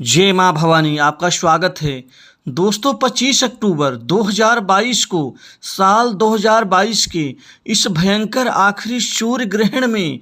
जय माँ भवानी, आपका स्वागत है। दोस्तों 25 अक्टूबर 2022 को साल 2022 के इस भयंकर आखिरी सूर्य ग्रहण में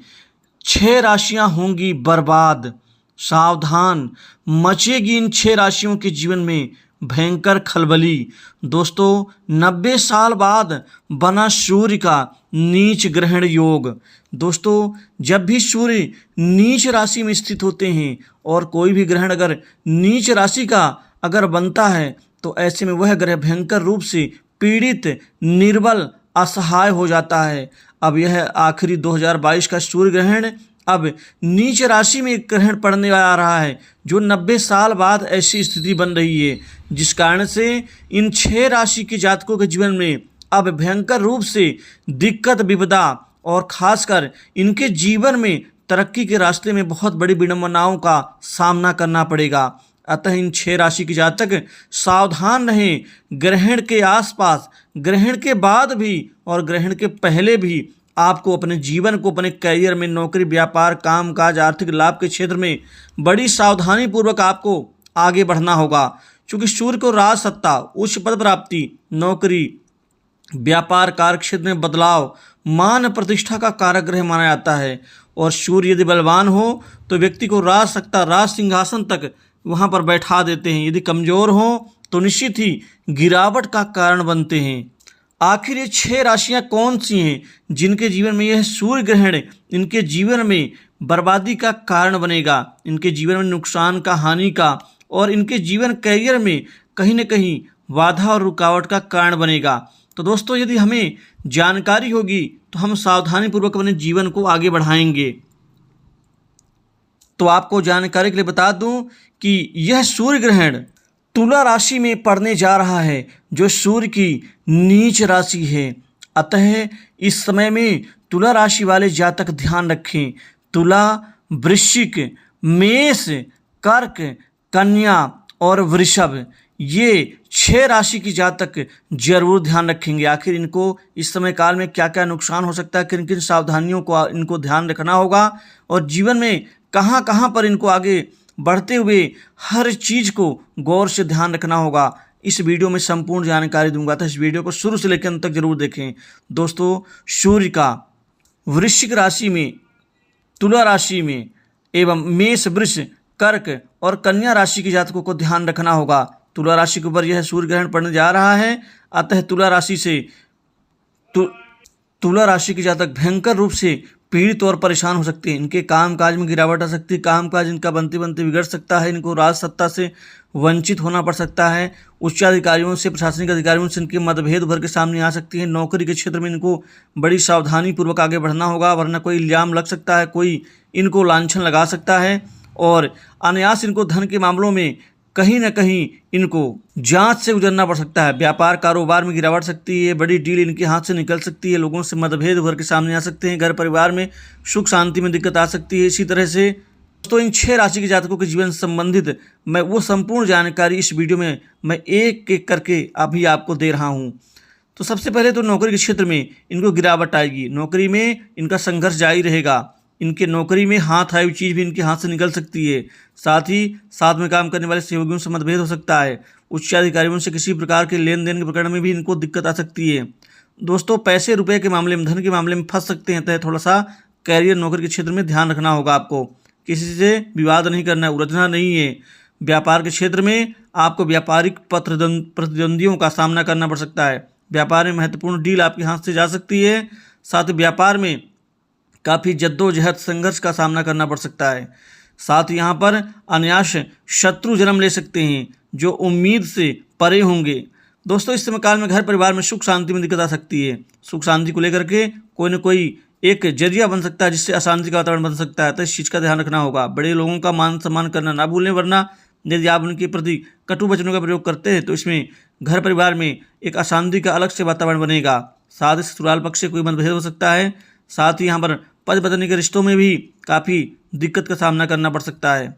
6 राशियां होंगी बर्बाद। सावधान, मचेगी इन 6 राशियों के जीवन में भयंकर खलबली। दोस्तों 90 साल बाद बना सूर्य का नीच ग्रहण योग। दोस्तों जब भी सूर्य नीच राशि में स्थित होते हैं और कोई भी ग्रहण अगर नीच राशि का अगर बनता है तो ऐसे में वह ग्रह भयंकर रूप से पीड़ित, निर्बल, असहाय हो जाता है। अब यह आखिरी 2022 का सूर्य ग्रहण अब नीच राशि में एक ग्रहण पड़ने आ रहा है, जो 90 साल बाद ऐसी स्थिति बन रही है, जिस कारण से इन 6 राशि के जातकों के जीवन में अब भयंकर रूप से दिक्कत, विपदा और खासकर इनके जीवन में तरक्की के रास्ते में बहुत बड़ी विडंबनाओं का सामना करना पड़ेगा। अतः इन 6 राशि के जातक सावधान रहें। ग्रहण के आसपास, ग्रहण के बाद भी और ग्रहण के पहले भी आपको अपने जीवन को, अपने करियर में, नौकरी, व्यापार, काम काज, आर्थिक लाभ के क्षेत्र में बड़ी सावधानी पूर्वक आपको आगे बढ़ना होगा, क्योंकि सूर्य को राज सत्ता, उच्च पद प्राप्ति, नौकरी, व्यापार, कार्य क्षेत्र में बदलाव, मान प्रतिष्ठा का कारक ग्रह माना जाता है। और सूर्य यदि बलवान हो तो व्यक्ति को राज सत्ता, राज सिंहासन तक वहाँ पर बैठा देते हैं। यदि कमज़ोर हो तो निश्चित ही गिरावट का कारण बनते हैं। आखिर ये 6 राशियाँ कौन सी हैं जिनके जीवन में यह सूर्य ग्रहण इनके जीवन में बर्बादी का कारण बनेगा, इनके जीवन में नुकसान का, हानि का और इनके जीवन करियर में कहीं न कहीं बाधा और रुकावट का कारण बनेगा। तो दोस्तों यदि हमें जानकारी होगी तो हम सावधानीपूर्वक अपने जीवन को आगे बढ़ाएंगे। तो आपको जानकारी के लिए बता दूं कि यह सूर्य ग्रहण तुला राशि में पड़ने जा रहा है, जो सूर्य की नीच राशि है। अतः इस समय में तुला राशि वाले जातक ध्यान रखें। तुला, वृश्चिक, मेष, कर्क, कन्या और वृषभ, ये 6 राशि की जातक जरूर ध्यान रखेंगे। आखिर इनको इस समय काल में क्या क्या नुकसान हो सकता है, किन किन सावधानियों को इनको ध्यान रखना होगा और जीवन में कहाँ कहाँ पर इनको आगे बढ़ते हुए हर चीज़ को गौर से ध्यान रखना होगा, इस वीडियो में संपूर्ण जानकारी दूंगा। तो इस वीडियो को शुरू से लेकर अंत तक जरूर देखें। दोस्तों सूर्य का वृश्चिक राशि में, तुला राशि में एवं मेष, वृष, कर्क और कन्या राशि के जातकों को ध्यान रखना होगा। तुला राशि के ऊपर यह सूर्य ग्रहण पड़ने जा रहा है। अतः तुला राशि से तुला राशि के जातक भयंकर रूप से पीड़ित और परेशान हो सकते हैं। इनके काम काज में गिरावट आ सकती है, काम काज इनका बनते बनते बिगड़ सकता है, इनको राज सत्ता से वंचित होना पड़ सकता है, उच्च अधिकारियों से, प्रशासनिक अधिकारियों से इनके मतभेद उभर के सामने आ सकती है। नौकरी के क्षेत्र में इनको बड़ी सावधानी पूर्वक आगे बढ़ना होगा, वरना कोई इल्जाम लग सकता है, कोई इनको लांछन लगा सकता है और अनायास इनको धन के मामलों में कहीं ना कहीं इनको जांच से गुजरना पड़ सकता है। व्यापार कारोबार में गिरावट सकती है, बड़ी डील इनके हाथ से निकल सकती है, लोगों से मतभेद उभर के सामने आ सकते हैं, घर परिवार में सुख शांति में दिक्कत आ सकती है। इसी तरह से दोस्तों इन 6 राशि के जातकों के जीवन से संबंधित मैं वो संपूर्ण जानकारी इस वीडियो में मैं एक एक करके अभी आपको दे रहा हूँ। तो सबसे पहले तो नौकरी के क्षेत्र में इनको गिरावट आएगी, नौकरी में इनका संघर्ष जारी रहेगा, इनके नौकरी में हाथ आई हुई चीज़ भी इनके हाथ से निकल सकती है। साथ ही साथ में काम करने वाले सहयोगियों से मतभेद हो सकता है, उच्च अधिकारियों से किसी प्रकार के लेन देन के प्रकरण में भी इनको दिक्कत आ सकती है। दोस्तों पैसे रुपए के मामले में, धन के मामले में फंस सकते हैं। तो थोड़ा सा कैरियर, नौकरी के क्षेत्र में ध्यान रखना होगा आपको, किसी से विवाद नहीं करना है, उलझना नहीं है। व्यापार के क्षेत्र में आपको व्यापारिक प्रतिद्वंदियों का सामना करना पड़ सकता है, व्यापार में महत्वपूर्ण डील आपके हाथ से जा सकती है। साथ ही व्यापार में काफ़ी जद्दोजहद, संघर्ष का सामना करना पड़ सकता है। साथ ही यहाँ पर अनायास शत्रु जन्म ले सकते हैं, जो उम्मीद से परे होंगे। दोस्तों इस समय काल में घर परिवार में सुख शांति में दिक्कत आ सकती है। सुख शांति को लेकर के कोई न कोई एक जरिया बन सकता है, जिससे अशांति का वातावरण बन सकता है। तो इस चीज़ का ध्यान रखना होगा। बड़े लोगों का मान सम्मान करना ना भूलें, वरना यदि आप उनके प्रति कटु वचनों का प्रयोग करते हैं तो इसमें घर परिवार में एक अशांति का अलग से वातावरण बनेगा। साथ ही ससुराल पक्ष से कोई मतभेद हो सकता है। साथ ही यहाँ पर पद पत्नी के रिश्तों में भी काफ़ी दिक्कत का सामना करना पड़ सकता है।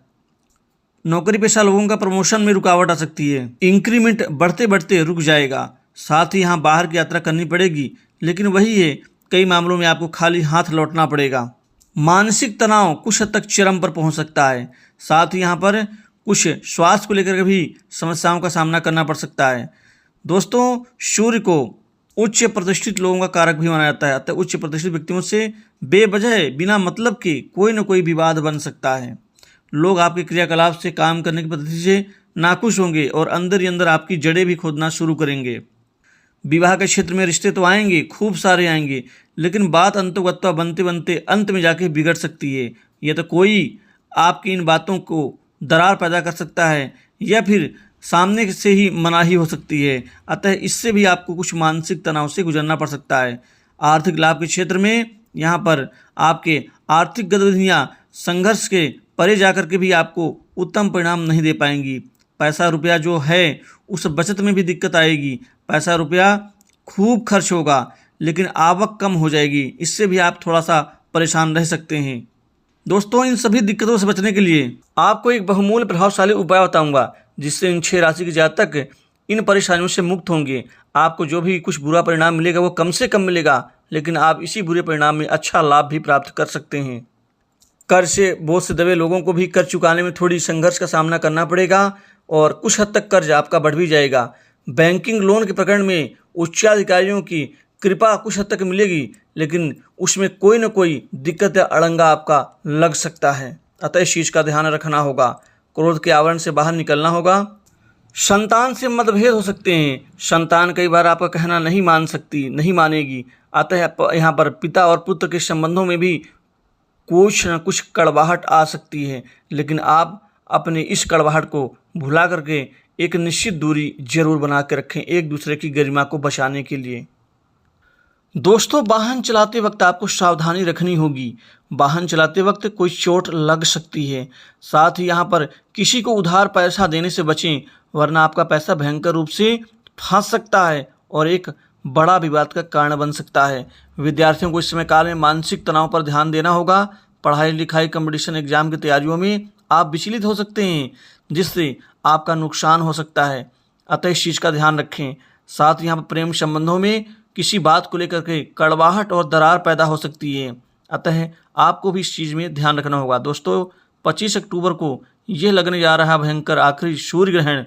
नौकरी पेशा लोगों का प्रमोशन में रुकावट आ सकती है, इंक्रीमेंट बढ़ते बढ़ते रुक जाएगा। साथ ही यहाँ बाहर की यात्रा करनी पड़ेगी, लेकिन वही है, कई मामलों में आपको खाली हाथ लौटना पड़ेगा। मानसिक तनाव कुछ हद तक चरम पर पहुँच सकता है। साथ ही यहाँ पर कुछ स्वास्थ्य को लेकर के भी समस्याओं का सामना करना पड़ सकता है। दोस्तों, सूर्य को उच्च प्रतिष्ठित लोगों का कारक भी माना जाता है, अतः उच्च प्रतिष्ठित व्यक्तियों से बेवजह बिना मतलब के कोई न कोई विवाद बन सकता है। लोग आपके क्रियाकलाप से, काम करने की पद्धति से नाखुश होंगे और अंदर ही अंदर आपकी जड़ें भी खोदना शुरू करेंगे। विवाह के क्षेत्र में रिश्ते तो आएंगे, खूब सारे आएंगे, लेकिन बात अंतोगत्वा बनते बनते अंत में जाके बिगड़ सकती है। या तो कोई आपकी इन बातों को दरार पैदा कर सकता है या फिर सामने से ही मनाही हो सकती है। अतः इससे भी आपको कुछ मानसिक तनाव से गुजरना पड़ सकता है। आर्थिक लाभ के क्षेत्र में यहाँ पर आपके आर्थिक गतिविधियाँ संघर्ष के परे जाकर के भी आपको उत्तम परिणाम नहीं दे पाएंगी। पैसा रुपया जो है उस बचत में भी दिक्कत आएगी। पैसा रुपया खूब खर्च होगा लेकिन आवक कम हो जाएगी, इससे भी आप थोड़ा सा परेशान रह सकते हैं। दोस्तों, इन सभी दिक्कतों से बचने के लिए आपको एक बहुमूल्य प्रभावशाली उपाय बताऊंगा, जिससे इन 6 राशि के जातक इन परेशानियों से मुक्त होंगे। आपको जो भी कुछ बुरा परिणाम मिलेगा वो कम से कम मिलेगा, लेकिन आप इसी बुरे परिणाम में अच्छा लाभ भी प्राप्त कर सकते हैं। कर्ज से बोझ से दबे लोगों को भी कर्ज चुकाने में थोड़ी संघर्ष का सामना करना पड़ेगा और कुछ हद तक कर्ज आपका बढ़ भी जाएगा। बैंकिंग लोन के प्रकरण में उच्चाधिकारियों की कृपा कुछ हद तक मिलेगी, लेकिन उसमें कोई न कोई दिक्कत या अड़ंगा आपका लग सकता है, अतः इस चीज़ का ध्यान रखना होगा। क्रोध के आवरण से बाहर निकलना होगा। संतान से मतभेद हो सकते हैं। संतान कई बार आपका कहना नहीं मानेगी, अतः यहाँ पर पिता और पुत्र के संबंधों में भी कुछ न कुछ कड़वाहट आ सकती है, लेकिन आप अपने इस कड़वाहट को भुला करके एक निश्चित दूरी जरूर बना के रखें, एक दूसरे की गरिमा को बचाने के लिए। दोस्तों, वाहन चलाते वक्त आपको सावधानी रखनी होगी। वाहन चलाते वक्त कोई चोट लग सकती है। साथ ही यहाँ पर किसी को उधार पैसा देने से बचें, वरना आपका पैसा भयंकर रूप से फंस सकता है और एक बड़ा विवाद का कारण बन सकता है। विद्यार्थियों को इस समय काल में मानसिक तनाव पर ध्यान देना होगा। पढ़ाई लिखाई, कंपटीशन एग्जाम की तैयारियों में आप विचलित हो सकते हैं, जिससे आपका नुकसान हो सकता है, अतः इस चीज़ का ध्यान रखें। साथ ही यहाँ पर प्रेम संबंधों में किसी बात को लेकर के कड़वाहट और दरार पैदा हो सकती है, अतः आपको भी इस चीज़ में ध्यान रखना होगा। दोस्तों, 25 अक्टूबर को यह लगने जा रहा है भयंकर आखिरी सूर्य ग्रहण।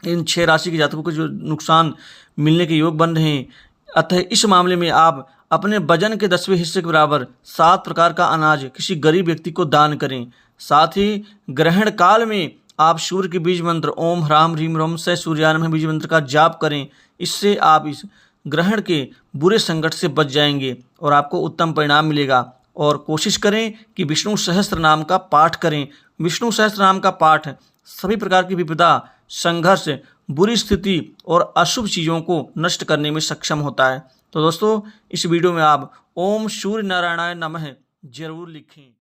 इन 6 राशि के जातकों को जो नुकसान मिलने के योग बन रहे हैं, अतः इस मामले में आप अपने वजन के 10वें हिस्से के बराबर 7 प्रकार का अनाज किसी गरीब व्यक्ति को दान करें। साथ ही ग्रहण काल में आप सूर्य के बीज मंत्र ओम ह्राम ह्रीम रोम से सूर्यानम बीज मंत्र का जाप करें। इससे आप इस ग्रहण के बुरे संकट से बच जाएंगे और आपको उत्तम परिणाम मिलेगा। और कोशिश करें कि विष्णु सहस्त्र नाम का पाठ करें। विष्णु सहस्त्र नाम का पाठ सभी प्रकार की विपदा, संघर्ष, बुरी स्थिति और अशुभ चीज़ों को नष्ट करने में सक्षम होता है। तो दोस्तों, इस वीडियो में आप ओम सूर्य नारायणाय नमः जरूर लिखें।